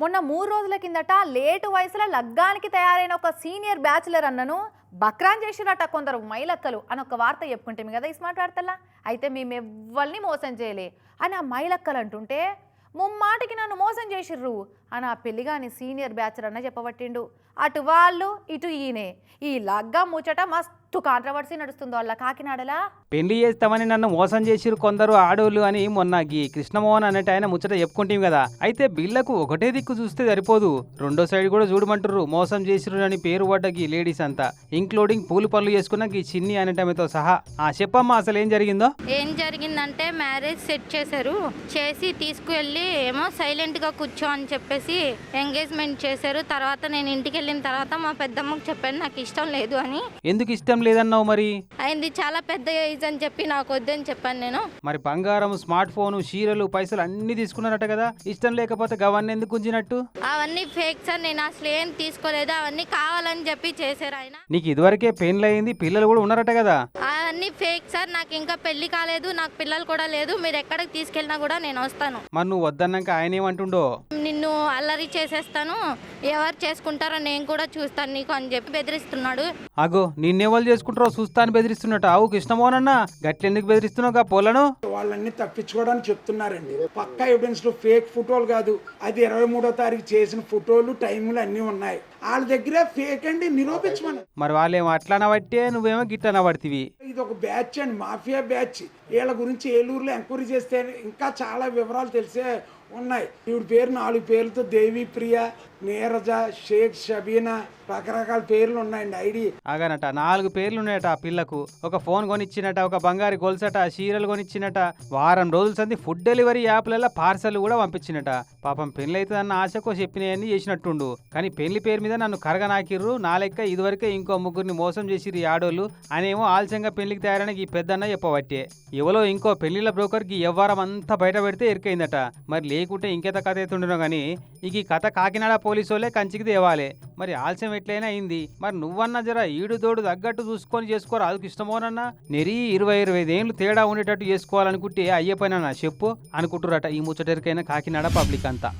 మొన్న 3 రోజుల కిందట లేటు వయసులో లగ్గానికి తయారైన ఒక సీనియర్ బ్యాచులర్ అన్నను బక్రాన్ చేసిరట కొందరు మైలక్కలు అని ఒక వార్త చెప్పుకుంటే కదా ఈ స్మార్ట్ వార్తల్లా. అయితే మేము ఎవ్వరిని మోసం చేయలే అని ఆ మైలక్కలు అంటుంటే ముమ్మాటికి నన్ను మోసం చేసిర్రు అని ఆ పెళ్లిగాని సీనియర్ బ్యాచులర్ అన్న చెప్పబట్టిండు. అటు వాళ్ళు ఇటు ఈయనే ఈ లగ్గా ముచ్చట మస్తు కాంట్రవర్సీ నడుస్తుంది వాళ్ళ కాకినాడలా. పెళ్లి చేస్తామని నన్ను మోసం చేసిరు కొందరు ఆడోళ్ళు అని మొన్న గీ కృష్ణమోహన్ అన్నట్టు ఆయన ముచ్చట చెప్పుకుంటాం కదా. అయితే బిల్లకు ఒకటే దిక్కు చూస్తే సరిపోదు, రెండో సైడ్ కూడా చూడమంటారు. మోసం చేసిరు అని పేరు పడ్డ గీ లేడీస్ అంతా, ఇంక్లూడింగ్ పూలు పనులు చేసుకున్న గీ చిన్ని అనేటమేతో సహా. చెప్పమ్మా అసలు ఏం జరిగిందో. ఏం జరిగిందంటే మ్యారేజ్ సెట్ చేశారు, చేసి తీసుకువెళ్ళి ఏమో సైలెంట్ గా కూర్చో అని చెప్పేసి ఎంగేజ్మెంట్ చేశారు. తర్వాత నేను ఇంటికి వెళ్ళిన తర్వాత మా పెద్దమ్మకు చెప్పాను నాకు ఇష్టం లేదు అని. ఎందుకు ఇష్టం లేదన్నావు మరి? అయింది చాలా పెద్ద ఏజ్ అని చెప్పి నాకు వద్దని చెప్పాను నేను. మరి బంగారం, స్మార్ట్ ఫోన్, చీరలు, పైసలు అన్ని తీసుకున్నారట కదా, ఇష్టం లేకపోతే గవన్నీ ఎందుకు ఉంచినట్టు? అవన్నీ ఫేక్ సార్, నేను అసలు ఏం తీసుకోలేదు, అవన్నీ కావాలని చెప్పి చేశారు ఆయన. నీకు ఇదివరకే పెళ్లి అయింది, పిల్లలు కూడా ఉన్నారట కదా. అవన్నీ ఫేక్ సార్, నాకు ఇంకా పెళ్లి కాలేదు, నాకు పిల్లలు కూడా లేదు, మీరు ఎక్కడికి తీసుకెళ్ళినా కూడా నేను వస్తాను. మరి నువ్వు వద్దన్నాక ఆయన ఏమంటుండో? నిన్ను అల్లరి చేసేస్తాను, ఎవరు చేసుకుంటారో నేను కూడా చూస్తాను నీకు అని చెప్పి బెదిరిస్తున్నాడు. అగో నిన్నెవరు చేసుకుంటారో చూస్తాను బెదిరిస్తున్నట్టు. ఆవు కృష్ణమోహన్ అన్న గట్లెందుకు బెదిరిస్తున్నావు పోలను? వాళ్ళన్ని తప్పించుకోవడానికి చెప్తున్నారండి. పక్కా ఎవిడెన్స్ లో ఫేక్ ఫోటోలు కాదు, అది 23వ తారీఖు చేసిన ఫోటోలు, టైములు అన్ని ఉన్నాయి వాళ్ళ దగ్గర. ఫేక్ అండి నిరూపించమని. మరి వాళ్ళేమో అట్లా బట్టే నువ్వేమో గిట్లా పడుతుంది. ఇది ఒక బ్యాచ్ అండి, మాఫియా బ్యాచ్. వీళ్ళ గురించి ఏలూరులో ఎంక్వైరీ చేస్తే ఇంకా చాలా వివరాలు తెలిసే ఉన్నాయి. ఈవిడ పేరు 4 పేర్లతో దేవి ప్రియ, నీరజ, షేక్, షబీనా, రకరకాల పేర్లు ఉన్నాయండి. ఐడి అగనట 4 పేర్లు ఉన్నాయట ఆ పిల్లకు. ఒక ఫోన్ కొనిచ్చినట, ఒక బంగారు గొలుసట, చీరలు కొనిచ్చినట. వారం రోజుల సంది ఫుడ్ డెలివరీ యాప్లలో పార్సల్ కూడా పంపించినట. పాపం పెళ్లి అవుతుందన్న ఆశకు చెప్పినవన్నీ చేసినట్టుండు. కానీ పెళ్లి పేరు మీద నన్ను కరగనాకిర్రు, నా లెక్క ఇదివరకే ఇంకో 3 మోసం చేసిర్రు ఈ ఆడోళ్ళు అనేమో ఆలస్యంగా పెళ్లికి తయారైన ఈ పెద్దన్న చెప్పబట్టే. ఎవరో ఇంకో పెళ్లిళ్ళ బ్రోకర్కి ఎవ్వరం అంతా బయట పెడితే ఎరికైందట. మరి లేకుంటే ఇంకెత కథ అవుతుండో గానీ ఈ కథ కాకినాడ పోలీసు వాళ్ళే కంచికి తేవాలే. మరి ఆలస్యం ఎట్లయినా అయింది. మరి నువ్వన్నా జర ఈడు తోడు తగ్గట్టు చూసుకొని చేసుకోరా. అది కృష్ణమోహనన్నా నెరీ 20-25 ఏళ్ళు తేడా ఉండేటట్టు చేసుకోవాలనుకుంటే అయ్యే పైన చెప్పు అనుకుంటురట ఈ ముచ్చటరికైనా కాకినాడ పబ్లిక్ అంతా.